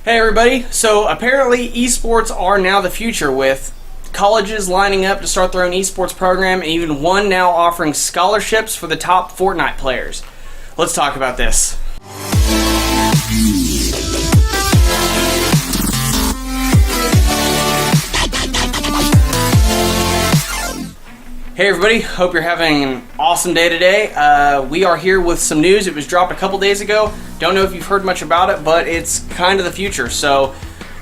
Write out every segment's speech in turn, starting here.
Hey everybody, so apparently esports are now the future, with colleges lining up to start their own esports program, and even one now offering scholarships for the top Fortnite players. Let's talk about this. Hey everybody, hope you're having an awesome day today. We are here with some news. It was dropped a couple days ago. Don't know if you've heard much about it, but it's kind of the future, so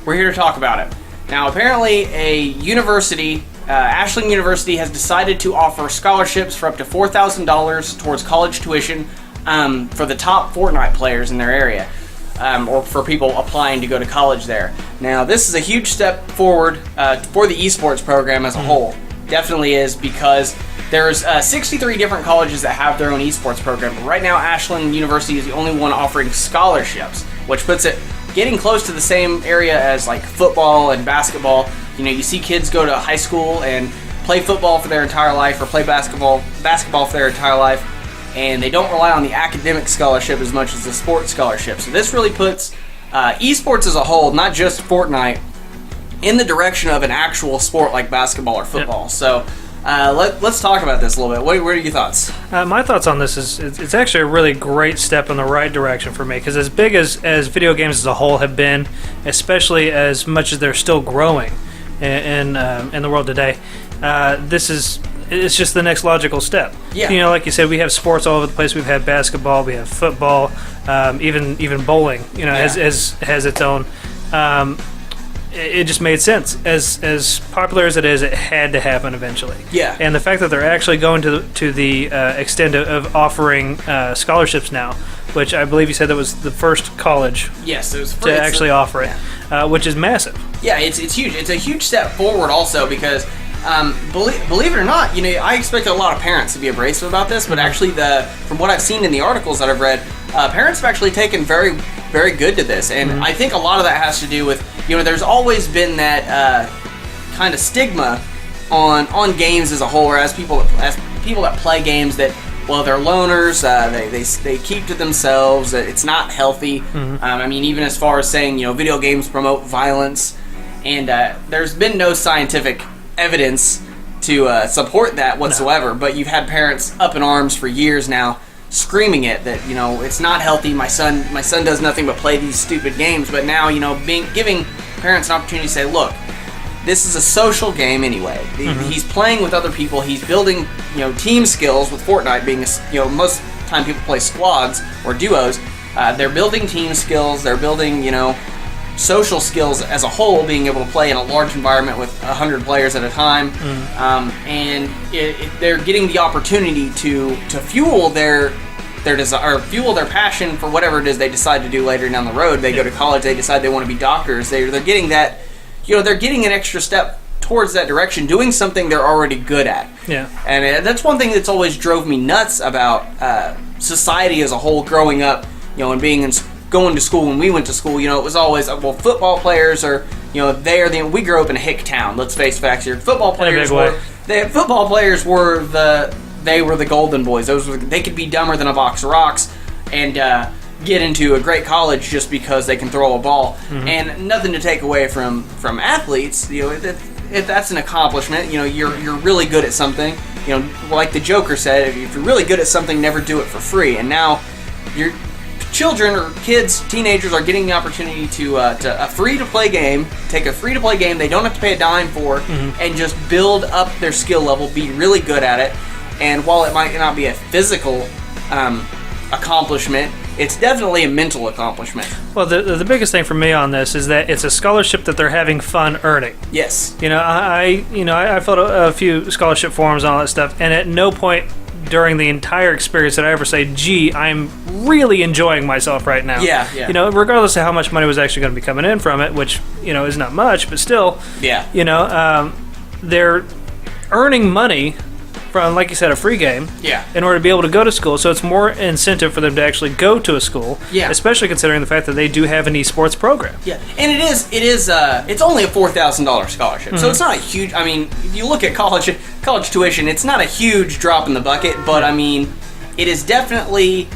we're here to talk about it. Now, apparently a university, Ashland University, has decided to offer scholarships for up to $4,000 towards college tuition for the top Fortnite players in their area, or for people applying to go to college there. Now, this is a huge step forward for the esports program as a whole. Definitely is, because there's 63 different colleges that have their own esports program. But right now, Ashland University is the only one offering scholarships, which puts it getting close to the same area as like football and basketball. You know, you see kids go to high school and play football for their entire life, or play basketball for their entire life, and they don't rely on the academic scholarship as much as the sports scholarship. So this really puts esports as a whole, not just Fortnite, in the direction of an actual sport like basketball or football. Yep. So let's talk about this a little bit. What are your thoughts? My thoughts on this is it's actually a really great step in the right direction for me, because as big as video games as a whole have been, especially as much as they're still growing in the world today, it's just the next logical step. Yeah. You know, like you said, we have sports all over the place. We've had basketball, we have football, even bowling. You know, has its own. It just made sense. As popular as it is, it had to happen eventually. Yeah. And the fact that they're actually going to the extent of offering scholarships now, which I believe you said that was the first college. Yes, it was to actually offer it, which is massive. Yeah, it's huge. It's a huge step forward also, because believe it or not, you know, I expected a lot of parents to be abrasive about this, but actually, from what I've seen in the articles that I've read, parents have actually taken very, very good to this, and I think a lot of that has to do with, you know, there's always been that kind of stigma on games as a whole, or as people that play games, that, well, they're loners, they keep to themselves, it's not healthy. I mean, even as far as saying, you know, video games promote violence, and there's been no scientific evidence to support that whatsoever. No. But you've had parents up in arms for years now, screaming it, that, you know, it's not healthy. My son does nothing but play these stupid games. But now, you know, giving parents an opportunity to say, look, this is a social game anyway. He's playing with other people. He's building, you know, team skills, with Fortnite being, you know, most time people play squads or duos. They're building team skills. They're building, you know, social skills as a whole, being able to play in a large environment with 100 players at a time, and they're getting the opportunity to fuel their desire, or fuel their passion for whatever it is they decide to do later down the road. They go to college, they decide they want to be doctors. They're getting that, you know, they're getting an extra step towards that direction, doing something they're already good at. Yeah, and that's one thing that's always drove me nuts about society as a whole growing up, you know, and going to school. When we went to school, you know, it was always, well, football players are, you know, we grew up in a hick town. Let's face facts here. Football players were the golden boys. They could be dumber than a box of rocks and get into a great college just because they can throw a ball. And nothing to take away from athletes. You know, if that's an accomplishment, you know, you're really good at something. You know, like the Joker said, if you're really good at something, never do it for free. And now you're children or kids, teenagers, are getting the opportunity to a free-to-play game, take a free-to-play game they don't have to pay a dime for, and just build up their skill level, be really good at it. And while it might not be a physical accomplishment, it's definitely a mental accomplishment. Well, the biggest thing for me on this is that it's a scholarship that they're having fun earning. Yes. You know, I filled a few scholarship forms and all that stuff, and at no point during the entire experience did I ever say, gee, I'm really enjoying myself right now. Yeah. You know, regardless of how much money was actually going to be coming in from it, which, you know, is not much, but still, you know, they're earning money from, like you said, a free game, in order to be able to go to school. So it's more incentive for them to actually go to a school, especially considering the fact that they do have an esports program. Yeah, and it's only a $4,000 scholarship, so it's not a huge. I mean, if you look at college tuition, it's not a huge drop in the bucket, but I mean, it is definitely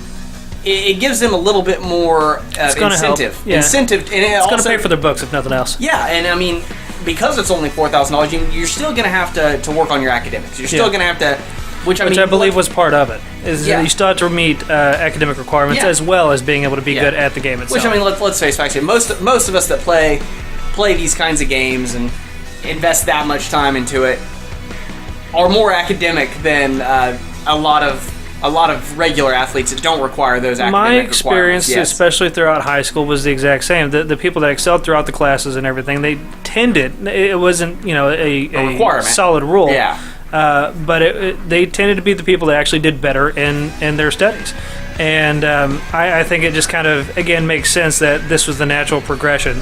it gives them a little bit more incentive. Yeah. Incentive, and it's going to pay for their books if nothing else. Yeah, and I mean, because it's only $4,000, you're still going to have to work on your academics. You're still going to have to, which I believe was part of it. Is you still have to meet academic requirements as well as being able to be good at the game itself. Which I mean, let's face facts here. Most of us that play these kinds of games and invest that much time into it are more academic than a lot of regular athletes that don't require those academic requirements. My experience, especially throughout high school, was the exact same. The people that excelled throughout the classes and everything, they tended, it wasn't a solid rule. Yeah. But they tended to be the people that actually did better in their studies. And I think it just kind of, again, makes sense that this was the natural progression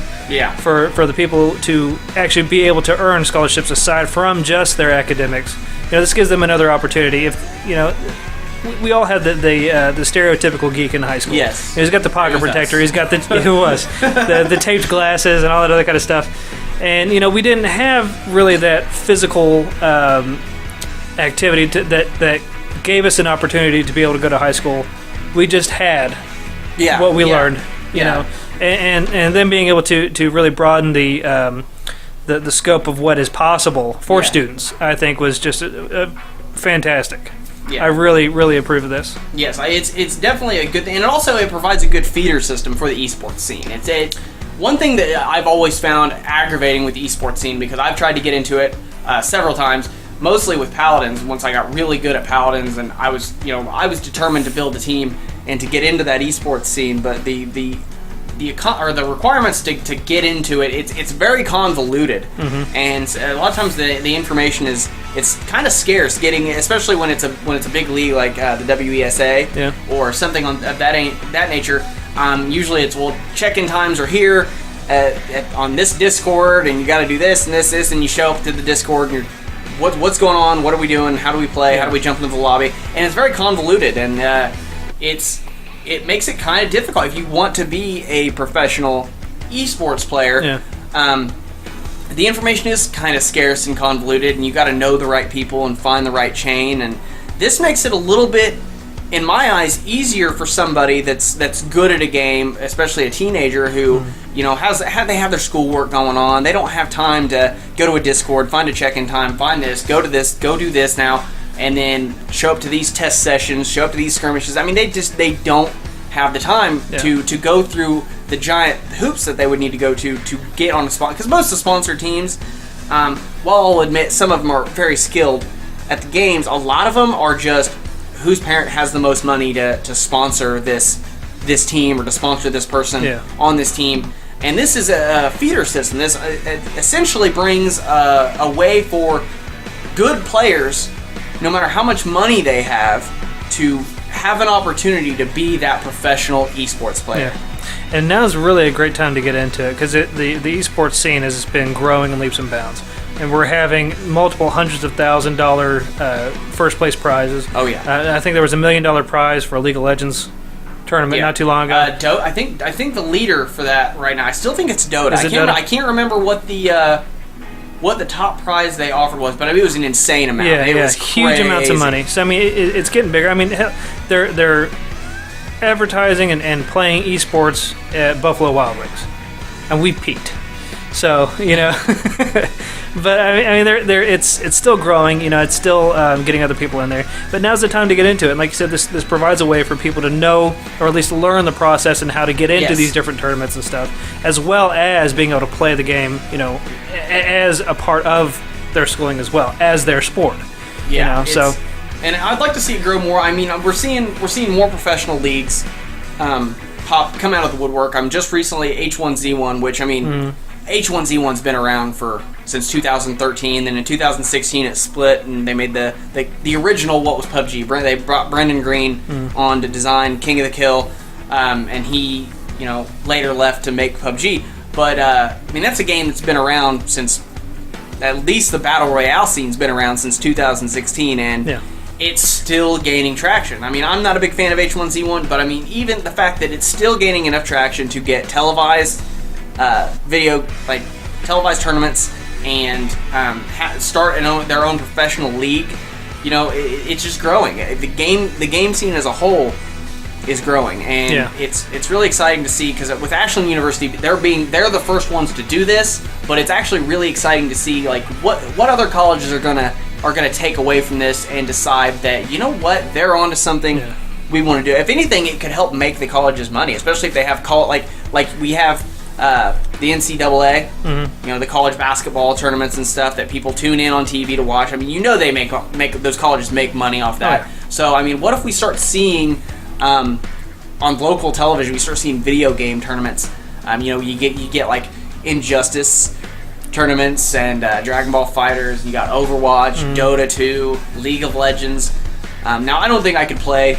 for the people to actually be able to earn scholarships aside from just their academics. This gives them another opportunity. We all had the stereotypical geek in high school. Yes. He's got the pocket protector. He's got the taped glasses and all that other kind of stuff. And, we didn't have really that physical activity that gave us an opportunity to be able to go to high school. We just had what we learned, you know, and then being able to really broaden the scope of what is possible for students, I think, was just fantastic. Yeah. I really, really approve of this. Yes, it's definitely a good thing, and also it provides a good feeder system for the esports scene. It's one thing that I've always found aggravating with the esports scene, because I've tried to get into it several times, mostly with Paladins. Once I got really good at Paladins, and I was determined to build a team and to get into that esports scene, but the requirements to get into it, it's very convoluted, and a lot of times the information it's kind of scarce getting, especially when it's a big league like the WESA or something of that nature. Usually it's, check-in times are here on this Discord, and you got to do this and this, and you show up to the Discord and you're what's going on, what are we doing, how do we play, how do we jump into the lobby, and it's very convoluted, and it makes it kind of difficult if you want to be a professional esports player. The information is kind of scarce and convoluted, and you got to know the right people and find the right chain, and this makes it a little bit, in my eyes, easier for somebody that's good at a game, especially a teenager who they have their schoolwork going on. They don't have time to go to a Discord, find a check-in time, find this, go do this now, and then show up to these test sessions, show up to these skirmishes. I mean, they don't have the time to go through the giant hoops that they would need to go to get on a spot. Because most of the sponsored teams, while I'll admit some of them are very skilled at the games, a lot of them are just whose parent has the most money to sponsor this team or to sponsor this person on this team. And this is a feeder system. This essentially brings a way for good players, no matter how much money they have, to have an opportunity to be that professional esports player. And now's really a great time to get into it, because the esports scene has been growing in leaps and bounds. And we're having multiple hundreds of $1,000 first place prizes. Oh yeah. I think there was $1 million prize for a League of Legends tournament not too long ago. I think the leader for that right now, I still think it's Dota. Dota? I can't remember what the top prize they offered was, but I mean, it was an insane amount. It was huge amounts of money. So I mean, it's getting bigger. I mean, they're advertising and playing esports at Buffalo Wild Wings, and we peaked. So but I mean, it's still growing. It's still getting other people in there. But now's the time to get into it. And like you said, this provides a way for people to know, or at least learn the process and how to get into these different tournaments and stuff, as well as being able to play the game, as a part of their schooling as well as their sport. So. And I'd like to see it grow more. I mean, we're seeing more professional leagues come out of the woodwork. I'm just recently H1Z1, which I mean. H1Z1's been around since 2013. Then in 2016 it split, and they made the original what was PUBG. They brought Brendan Green on to design King of the Kill, and he later left to make PUBG. But I mean, that's a game that's been around since, at least the Battle Royale scene's been around since 2016, and it's still gaining traction. I mean, I'm not a big fan of H1Z1, but I mean, even the fact that it's still gaining enough traction to get televised televised tournaments and start their own professional league, it's just growing. The game scene as a whole is growing, and it's really exciting to see, because with Ashland University, they're the first ones to do this, but it's actually really exciting to see like what other colleges are gonna take away from this and decide that, you know what, they're onto something we want to do. If anything, it could help make the colleges money, especially if they have like we have the NCAA, you know, the college basketball tournaments and stuff that people tune in on TV to watch. I mean, you know, they make those colleges make money off that. So I mean, what if we start seeing on local television, we start seeing video game tournaments? You know, you get like Injustice tournaments and Dragon Ball Fighters. You got Overwatch, Dota 2, League of Legends. Now, I don't think I could play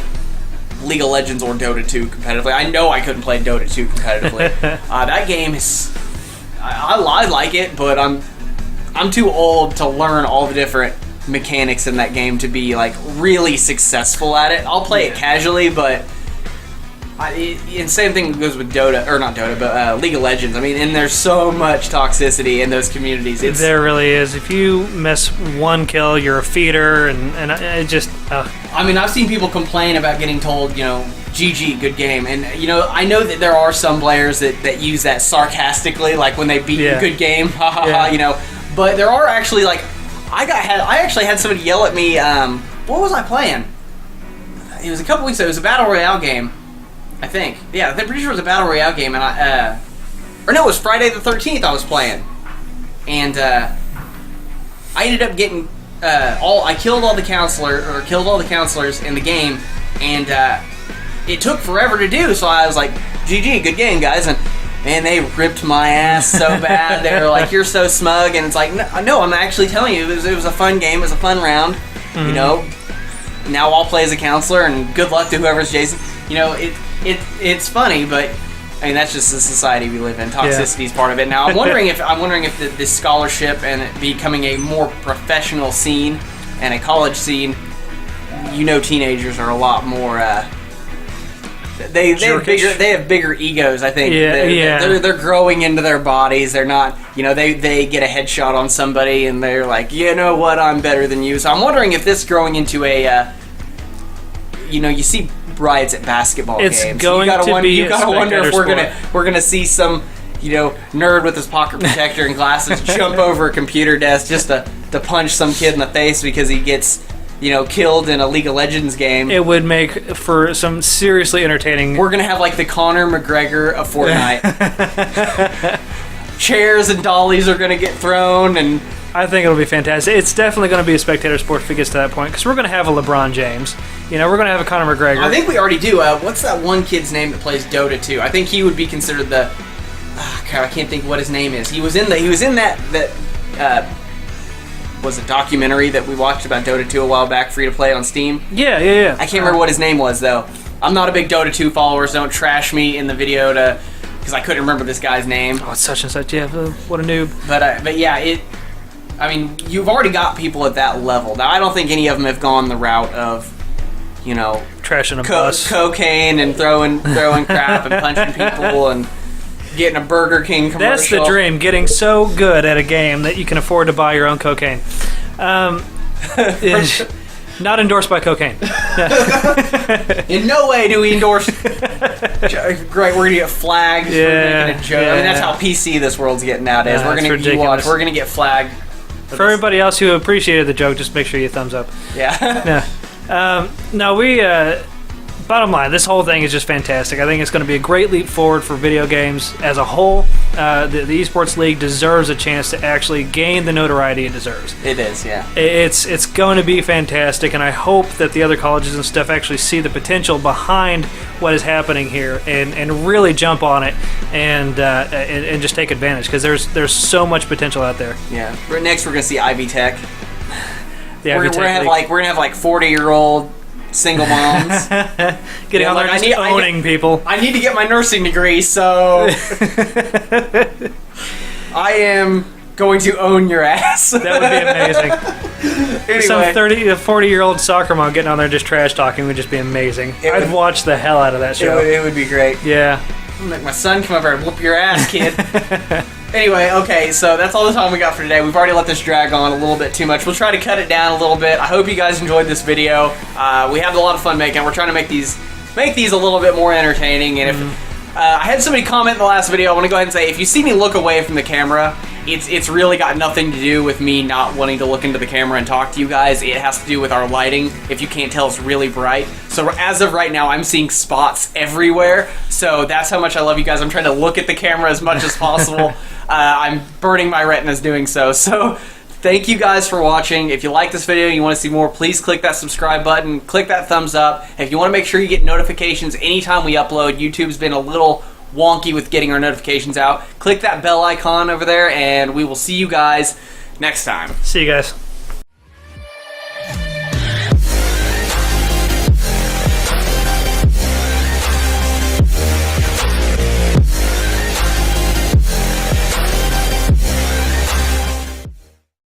League of Legends or Dota 2 competitively. I know I couldn't play Dota 2 competitively. That game is, I like it, but I'm too old to learn all the different mechanics in that game to be like really successful at it. I'll play it casually, but and same thing goes with Dota, or not Dota, but League of Legends. I mean, and there's so much toxicity in those communities. There really is. If you miss one kill, you're a feeder, and it just... I mean, I've seen people complain about getting told, you know, GG, good game. And, you know, I know that there are some players that use that sarcastically, like when they beat you, good game, ha ha ha, you know. But there are actually, like, I actually had somebody yell at me, what was I playing? It was a couple weeks ago. It was a Battle Royale game, I think. Yeah, I'm pretty sure it was a Battle Royale game, and it was Friday the 13th I was playing. And, I ended up getting, I killed all the counselors in the game, and, it took forever to do, so I was like, GG, good game, guys, and man, they ripped my ass so bad. They were like, you're so smug, and it's like, no, I'm actually telling you, it was a fun game, it was a fun round, you know. Now I'll play as a counselor, and good luck to whoever's Jason. You know, it's funny, but I mean, that's just the society we live in. Toxicity is part of it. Now I'm wondering if this scholarship and it becoming a more professional scene and a college scene, you know, teenagers are a lot more. They have bigger egos, I think. They're growing into their bodies. They're not, you know, they get a headshot on somebody and they're like, you know what, I'm better than you. So I'm wondering if this growing into a, you know, you see riots at basketball games. You gotta wonder if we're gonna see some, you know, nerd with his pocket protector and glasses jump over a computer desk just to punch some kid in the face because he gets, you know, killed in a League of Legends game. It would make for some seriously entertaining... We're going to have, like, the Conor McGregor of Fortnite. Chairs and dollies are going to get thrown, and... I think it'll be fantastic. It's definitely going to be a spectator sport if it gets to that point, because we're going to have a LeBron James. You know, we're going to have a Conor McGregor. I think we already do. What's that one kid's name that plays Dota 2? I think he would be considered the... God, I can't think what his name is. He was in that was a documentary that we watched about Dota 2 a while back, free to play on Steam. Yeah. I can't remember what his name was, though. I'm not a big Dota 2 follower, so don't trash me in the video because I couldn't remember this guy's name. Oh, it's such and such. Yeah, what a noob. But yeah, I mean, you've already got people at that level. Now, I don't think any of them have gone the route of, you know, trashing a bus, cocaine, and throwing crap and punching people and getting a Burger King commercial. That's the dream, getting so good at a game that you can afford to buy your own cocaine. Not endorsed by cocaine. In no way do we endorse... Great, we're going to get flagged for making a joke. I mean, that's how PC this world's getting nowadays. We're going to get flagged. For everybody else who appreciated the joke, just make sure you thumbs up. Yeah. Bottom line, this whole thing is just fantastic. I think it's going to be a great leap forward for video games as a whole. The esports league deserves a chance to actually gain the notoriety it deserves. It is, yeah. It's going to be fantastic, and I hope that the other colleges and stuff actually see the potential behind what is happening here and really jump on it and just take advantage, because there's so much potential out there. Yeah. Next, we're going to see Ivy Tech. We're gonna have like 40-year-old single moms getting on there and just owning people. I need to get my nursing degree, so I am going to own your ass. That would be amazing. Anyway. Some 30 to 40-year-old soccer mom getting on there just trash talking would just be amazing. I'd watch the hell out of that show. It would be great. Yeah. I'm gonna make my son come over and whoop your ass, kid. Anyway, okay, so that's all the time we got for today. We've already let this drag on a little bit too much. We'll try to cut it down a little bit. I hope you guys enjoyed this video. We had a lot of fun making it. We're trying to make these make these a little bit more entertaining. And if I had somebody comment in the last video, I want to go ahead and say, if you see me look away from the camera, it's really got nothing to do with me not wanting to look into the camera and talk to you guys. It has to do with our lighting. If you can't tell, it's really bright. So as of right now, I'm seeing spots everywhere. So that's how much I love you guys. I'm trying to look at the camera as much as possible. I'm burning my retinas doing so. So thank you guys for watching. If you like this video and you want to see more, please click that subscribe button. Click that thumbs up. If you want to make sure you get notifications anytime we upload, YouTube's been a little wonky with getting our notifications out. Click that bell icon over there, and we will see you guys next time. See you guys.